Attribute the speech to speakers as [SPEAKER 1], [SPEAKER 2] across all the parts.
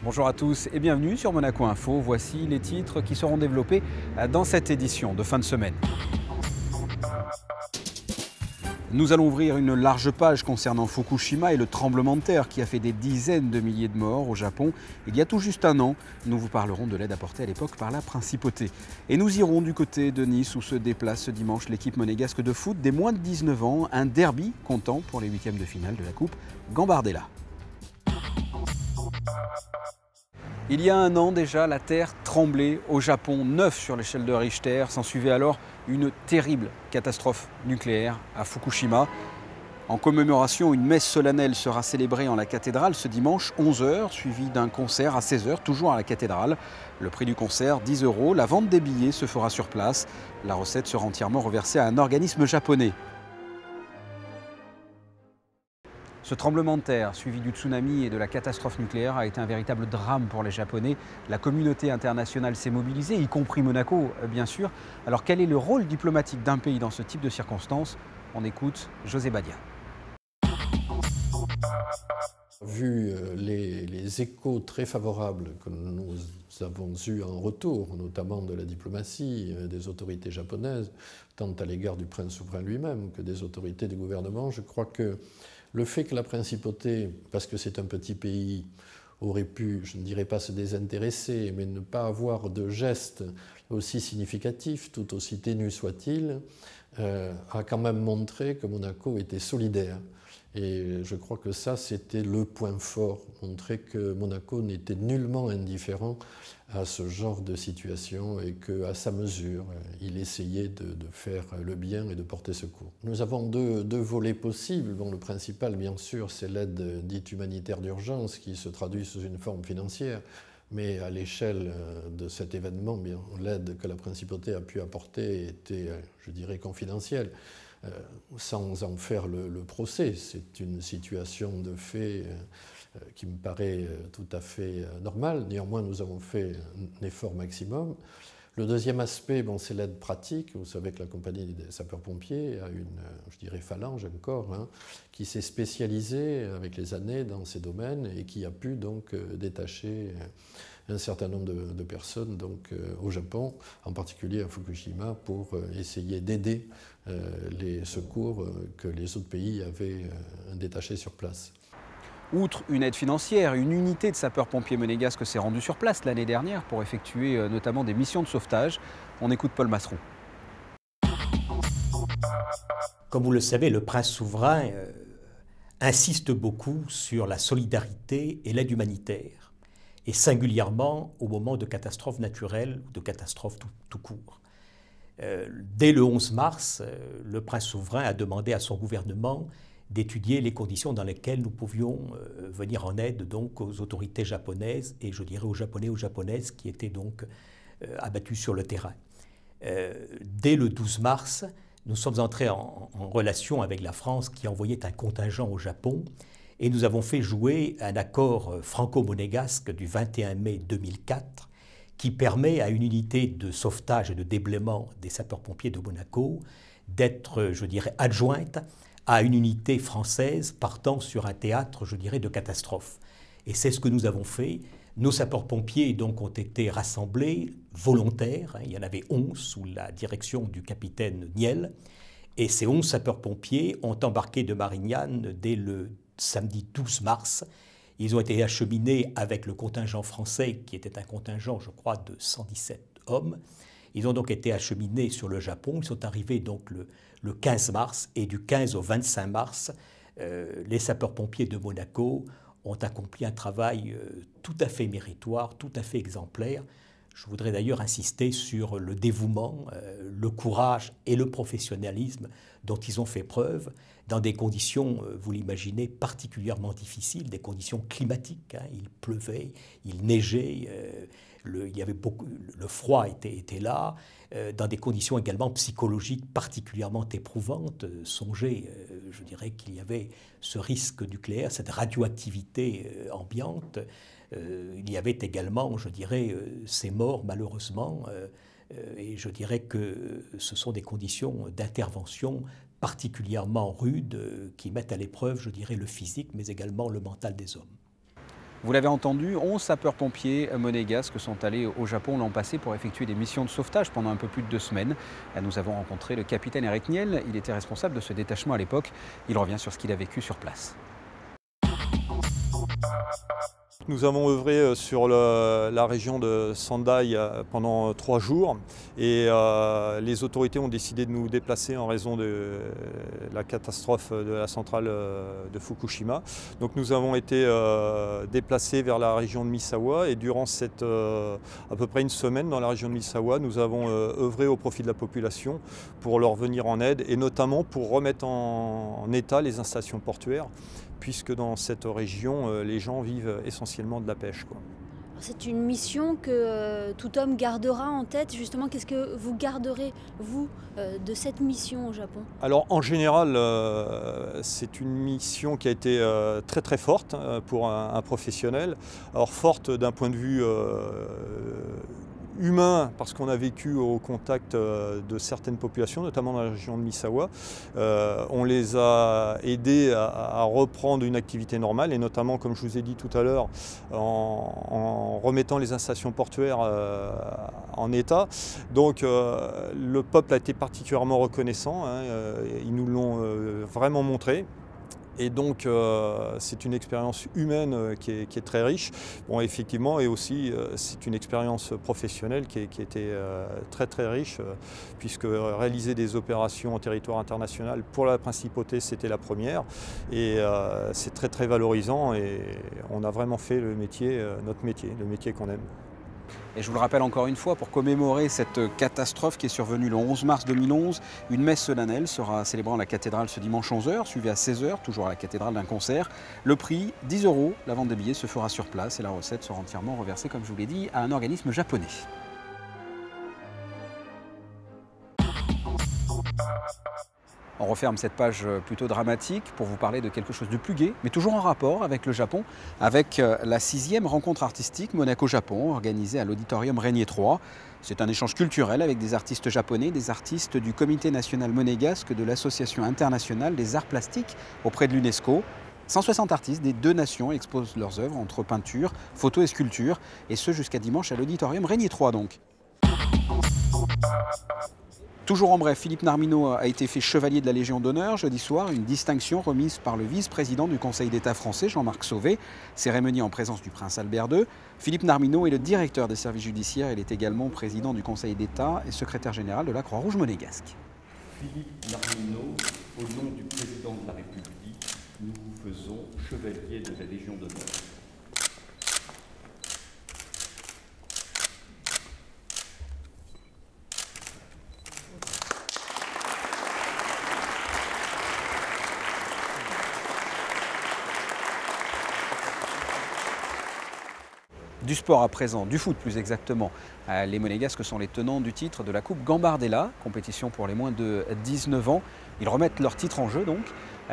[SPEAKER 1] Bonjour à tous et bienvenue sur Monaco Info. Voici les titres qui seront développés dans cette édition de fin de semaine. Nous allons ouvrir une large page concernant Fukushima et le tremblement de terre qui a fait des dizaines de milliers de morts au Japon il y a tout juste un an. Nous vous parlerons de l'aide apportée à l'époque par la principauté. Et nous irons du côté de Nice où se déplace ce dimanche l'équipe monégasque de foot des moins de 19 ans. Un derby comptant pour les huitièmes de finale de la Coupe Gambardella. Il y a un an déjà, la terre tremblait au Japon, 9 sur l'échelle de Richter. S'ensuivait alors une terrible catastrophe nucléaire à Fukushima. En commémoration, une messe solennelle sera célébrée en la cathédrale ce dimanche 11 h, suivie d'un concert à 16 h, toujours à la cathédrale. Le prix du concert, 10 €. La vente des billets se fera sur place. La recette sera entièrement reversée à un organisme japonais. Ce tremblement de terre, suivi du tsunami et de la catastrophe nucléaire, a été un véritable drame pour les Japonais. La communauté internationale s'est mobilisée, y compris Monaco, bien sûr. Alors quel est le rôle diplomatique d'un pays dans ce type de circonstances? On écoute José Badia.
[SPEAKER 2] Vu les échos très favorables que nous avons eus en retour, notamment de la diplomatie, des autorités japonaises, tant à l'égard du prince souverain lui-même que des autorités du gouvernement, je crois que le fait que la principauté, parce que c'est un petit pays, aurait pu, je ne dirais pas se désintéresser, mais ne pas avoir de geste aussi significatif, tout aussi ténu soit-il, a quand même montré que Monaco était solidaire. Et je crois que ça, c'était le point fort, montrer que Monaco n'était nullement indifférent à ce genre de situation et qu'à sa mesure, il essayait de faire le bien et de porter secours. Nous avons deux volets possibles. Bon, le principal, bien sûr, c'est l'aide dite humanitaire d'urgence qui se traduit sous une forme financière. Mais à l'échelle de cet événement, l'aide que la principauté a pu apporter était, je dirais, confidentielle. Sans en faire le procès. C'est une situation de fait qui me paraît tout à fait normale. Néanmoins, nous avons fait un effort maximum. Le deuxième aspect, c'est l'aide pratique. Vous savez que la compagnie des sapeurs-pompiers a une, je dirais, phalange, un corps, qui s'est spécialisé avec les années dans ces domaines et qui a pu donc détacher un certain nombre de personnes au Japon, en particulier à Fukushima, pour essayer d'aider les secours que les autres pays avaient détachés sur place.
[SPEAKER 1] Outre une aide financière, une unité de sapeurs-pompiers monégasques s'est rendue sur place l'année dernière pour effectuer notamment des missions de sauvetage. On écoute Paul Masseron.
[SPEAKER 3] Comme vous le savez, le prince souverain insiste beaucoup sur la solidarité et l'aide humanitaire, et singulièrement au moment de catastrophes naturelles ou de catastrophes tout court. Dès le 11 mars, le prince souverain a demandé à son gouvernement d'étudier les conditions dans lesquelles nous pouvions venir en aide donc aux autorités japonaises et je dirais aux Japonais et aux Japonaises qui étaient donc abattus sur le terrain. Dès le 12 mars, nous sommes entrés en relation avec la France qui envoyait un contingent au Japon et nous avons fait jouer un accord franco-monégasque du 21 mai 2004 qui permet à une unité de sauvetage et de déblaiement des sapeurs-pompiers de Monaco d'être, je dirais, adjointe à une unité française partant sur un théâtre, je dirais, de catastrophe. Et c'est ce que nous avons fait. Nos sapeurs-pompiers donc ont été rassemblés, volontaires, il y en avait 11 sous la direction du capitaine Niel, et ces 11 sapeurs-pompiers ont embarqué de Marignane dès le samedi 12 mars. Ils ont été acheminés avec le contingent français, qui était un contingent, je crois, de 117 hommes. Ils ont donc été acheminés sur le Japon. Ils sont arrivés donc le 15 mars, et du 15 au 25 mars, les sapeurs-pompiers de Monaco ont accompli un travail tout à fait méritoire, tout à fait exemplaire. Je voudrais d'ailleurs insister sur le dévouement, le courage et le professionnalisme dont ils ont fait preuve dans des conditions, vous l'imaginez, particulièrement difficiles, des conditions climatiques. Il pleuvait, il neigeait, il y avait le froid était là, dans des conditions également psychologiques particulièrement éprouvantes. Songez, je dirais qu'il y avait ce risque nucléaire, cette radioactivité ambiante. Il y avait également, je dirais, ces morts malheureusement, et je dirais que ce sont des conditions d'intervention particulièrement rudes qui mettent à l'épreuve, je dirais, le physique, mais également le mental des hommes.
[SPEAKER 1] Vous l'avez entendu, 11 sapeurs-pompiers monégasques sont allés au Japon l'an passé pour effectuer des missions de sauvetage pendant un peu plus de 2 semaines. Nous avons rencontré le capitaine Eric Niel, il était responsable de ce détachement à l'époque. Il revient sur ce qu'il a vécu sur place.
[SPEAKER 4] Nous avons œuvré sur la région de Sendai pendant 3 jours et les autorités ont décidé de nous déplacer en raison de la catastrophe de la centrale de Fukushima. Donc nous avons été déplacés vers la région de Misawa et durant à peu près une semaine dans la région de Misawa, nous avons œuvré au profit de la population pour leur venir en aide et notamment pour remettre en état les installations portuaires, puisque dans cette région, les gens vivent essentiellement de la pêche.
[SPEAKER 5] C'est une mission que tout homme gardera en tête. Justement, qu'est-ce que vous garderez, vous, de cette mission au Japon?
[SPEAKER 4] Alors, en général, c'est une mission qui a été très très forte pour un professionnel. Alors, forte d'un point de vue humain, parce qu'on a vécu au contact de certaines populations, notamment dans la région de Misawa. On les a aidés à reprendre une activité normale, et notamment, comme je vous ai dit tout à l'heure, en remettant les installations portuaires en état. Donc le peuple a été particulièrement reconnaissant, hein, ils nous l'ont vraiment montré. Et donc c'est une expérience humaine qui est très riche. Bon, effectivement, et aussi c'est une expérience professionnelle qui était très très riche, puisque réaliser des opérations en territoire international pour la principauté, c'était la première. Et c'est très très valorisant et on a vraiment fait le métier, notre métier, le métier qu'on aime.
[SPEAKER 1] Et je vous le rappelle encore une fois, pour commémorer cette catastrophe qui est survenue le 11 mars 2011, une messe solennelle sera célébrée à la cathédrale ce dimanche 11 h, suivie à 16 h, toujours à la cathédrale d'un concert. Le prix, 10 €. La vente des billets se fera sur place et la recette sera entièrement reversée, comme je vous l'ai dit, à un organisme japonais. On referme cette page plutôt dramatique pour vous parler de quelque chose de plus gai, mais toujours en rapport avec le Japon, avec la 6e rencontre artistique Monaco-Japon, organisée à l'auditorium Régnier 3. C'est un échange culturel avec des artistes japonais, des artistes du Comité national monégasque de l'Association internationale des arts plastiques auprès de l'UNESCO. 160 artistes des 2 nations exposent leurs œuvres entre peinture, photo et sculpture, et ce jusqu'à dimanche à l'auditorium Régnier 3 donc. Toujours en bref, Philippe Narmineau a été fait chevalier de la Légion d'honneur jeudi soir, une distinction remise par le vice-président du Conseil d'État français, Jean-Marc Sauvé, cérémonie en présence du prince Albert II. Philippe Narmineau est le directeur des services judiciaires, il est également président du Conseil d'État et secrétaire général de la Croix-Rouge monégasque.
[SPEAKER 6] Philippe Narmineau, au nom du président de la République, nous vous faisons chevalier de la Légion d'honneur.
[SPEAKER 1] Du sport à présent, du foot plus exactement. Les Monégasques sont les tenants du titre de la Coupe Gambardella, compétition pour les moins de 19 ans. Ils remettent leur titre en jeu donc.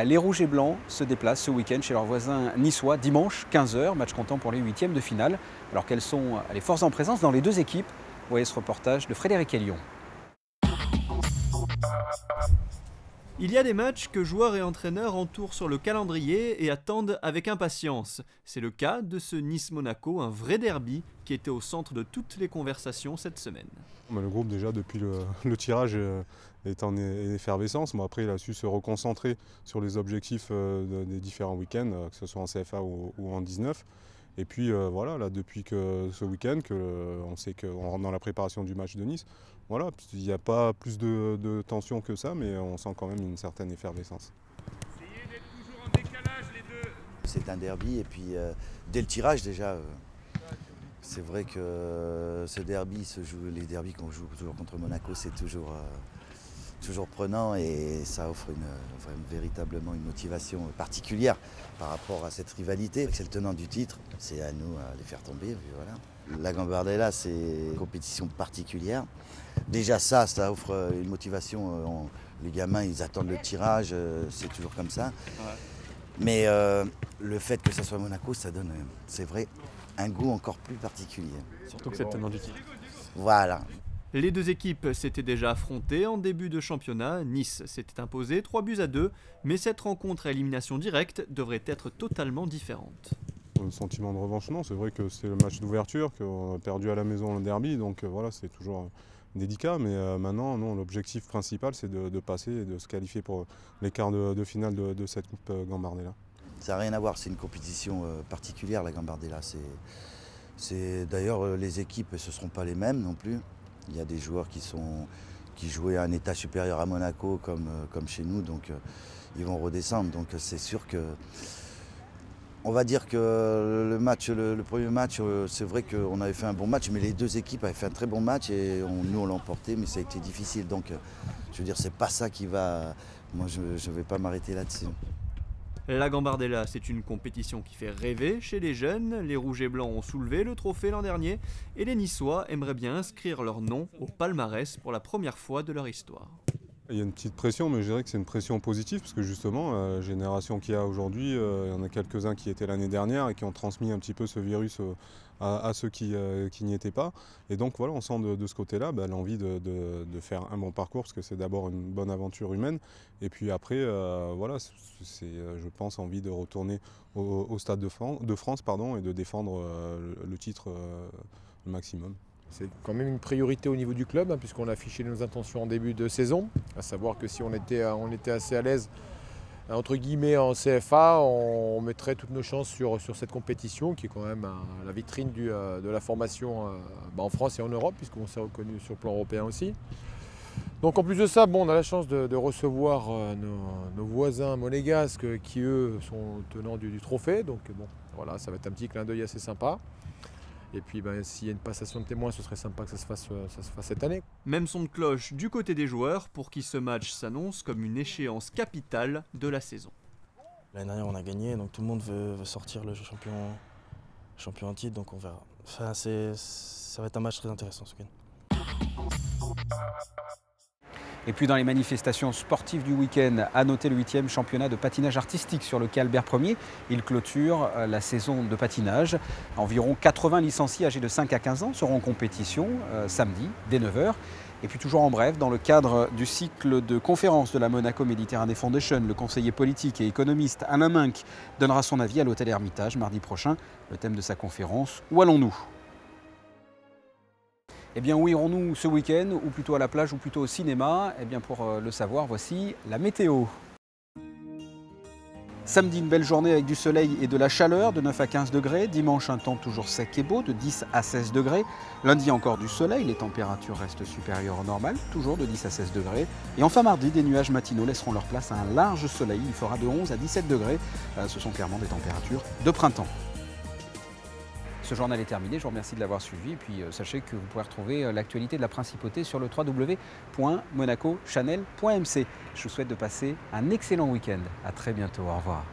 [SPEAKER 1] Les Rouges et Blancs se déplacent ce week-end chez leurs voisins niçois, dimanche 15 h, match comptant pour les 8e de finale. Alors quelles sont les forces en présence dans les 2 équipes? Voyez ce reportage de Frédéric Elion.
[SPEAKER 7] Il y a des matchs que joueurs et entraîneurs entourent sur le calendrier et attendent avec impatience. C'est le cas de ce Nice-Monaco, un vrai derby qui était au centre de toutes les conversations cette semaine.
[SPEAKER 8] Le groupe déjà depuis le tirage est en effervescence. Bon, après il a su se reconcentrer sur les objectifs des différents week-ends, que ce soit en CFA ou en 19. Et puis voilà, là, depuis que ce week-end, on sait qu'on rentre dans la préparation du match de Nice, voilà, il n'y a pas plus de tension que ça, mais on sent quand même une certaine effervescence.
[SPEAKER 9] Essayez d'être toujours en décalage les deux.
[SPEAKER 10] C'est un derby et puis dès le tirage déjà, c'est vrai que ce derby se joue, les derbys qu'on joue toujours contre Monaco, c'est toujours prenant et ça offre véritablement une motivation particulière par rapport à cette rivalité. C'est le tenant du titre, c'est à nous à les faire tomber. Voilà. La Gambardella, c'est une compétition particulière. Déjà ça offre une motivation. Les gamins, ils attendent le tirage, c'est toujours comme ça. Ouais. Mais le fait que ça soit Monaco, ça donne, c'est vrai, un goût encore plus particulier.
[SPEAKER 7] Surtout que c'est le tenant du titre.
[SPEAKER 10] Voilà.
[SPEAKER 7] Les 2 équipes s'étaient déjà affrontées en début de championnat. Nice s'était imposé 3-2, mais cette rencontre à élimination directe devrait être totalement différente.
[SPEAKER 8] Sentiment de revanche, non. C'est vrai que c'est le match d'ouverture, qu'on a perdu à la maison le derby, donc voilà, c'est toujours délicat. Mais maintenant, non, l'objectif principal, c'est de passer et de se qualifier pour les quarts de finale de cette Coupe Gambardella.
[SPEAKER 10] Ça n'a rien à voir, c'est une compétition particulière, la Gambardella. D'ailleurs, les équipes, ce ne seront pas les mêmes non plus. Il y a des joueurs qui jouaient à un état supérieur à Monaco, comme chez nous, donc ils vont redescendre. Donc c'est sûr que... On va dire que le premier match, c'est vrai qu'on avait fait un bon match, mais les deux équipes avaient fait un très bon match et nous on l'a emporté, mais ça a été difficile. Donc je veux dire, c'est pas ça qui va... Moi je ne vais pas m'arrêter là-dessus.
[SPEAKER 7] La Gambardella, c'est une compétition qui fait rêver chez les jeunes. Les Rouges et Blancs ont soulevé le trophée l'an dernier et les Niçois aimeraient bien inscrire leur nom au palmarès pour la première fois de leur histoire.
[SPEAKER 8] Il y a une petite pression, mais je dirais que c'est une pression positive, parce que justement, la génération qu'il y a aujourd'hui, il y en a quelques-uns qui étaient l'année dernière et qui ont transmis un petit peu ce virus à ceux qui n'y étaient pas. Et donc voilà, on sent de ce côté-là l'envie de faire un bon parcours, parce que c'est d'abord une bonne aventure humaine. Et puis après, voilà, c'est, je pense, envie de retourner au Stade de France et de défendre le titre le maximum.
[SPEAKER 11] C'est quand même une priorité au niveau du club, puisqu'on a affiché nos intentions en début de saison, à savoir que si on était assez à l'aise, entre guillemets, en CFA, on mettrait toutes nos chances sur cette compétition, qui est quand même la vitrine de la formation en France et en Europe, puisqu'on s'est reconnu sur le plan européen aussi. Donc en plus de ça, on a la chance de recevoir nos voisins monégasques qui, eux, sont tenants du trophée. Donc bon, voilà, ça va être un petit clin d'œil assez sympa. Et puis s'il y a une passation de témoins, ce serait sympa que ça se fasse cette année.
[SPEAKER 7] Même son de cloche du côté des joueurs pour qui ce match s'annonce comme une échéance capitale de la saison.
[SPEAKER 12] L'année dernière on a gagné, donc tout le monde veut sortir le champion en titre, donc on verra. Enfin, ça va être un match très intéressant ce week-end.
[SPEAKER 1] Et puis dans les manifestations sportives du week-end, à noter le 8e championnat de patinage artistique sur lequel Albert Ier. Il clôture la saison de patinage. Environ 80 licenciés âgés de 5 à 15 ans seront en compétition samedi dès 9 h. Et puis toujours en bref, dans le cadre du cycle de conférences de la Monaco Mediterranean Foundation, le conseiller politique et économiste Alain Minck donnera son avis à l'hôtel Hermitage mardi prochain. Le thème de sa conférence, où allons-nous ? Eh bien, où irons-nous ce week-end, ou plutôt à la plage, ou plutôt au cinéma? Eh bien, pour le savoir, voici la météo. Samedi, une belle journée avec du soleil et de la chaleur, de 9 à 15 degrés. Dimanche, un temps toujours sec et beau, de 10 à 16 degrés. Lundi, encore du soleil, les températures restent supérieures au normal, toujours de 10 à 16 degrés. Et enfin, mardi, des nuages matinaux laisseront leur place à un large soleil. Il fera de 11 à 17 degrés. Ce sont clairement des températures de printemps. Ce journal est terminé, je vous remercie de l'avoir suivi et puis sachez que vous pouvez retrouver l'actualité de la principauté sur le www.monacochanel.mc. Je vous souhaite de passer un excellent week-end. À très bientôt, au revoir.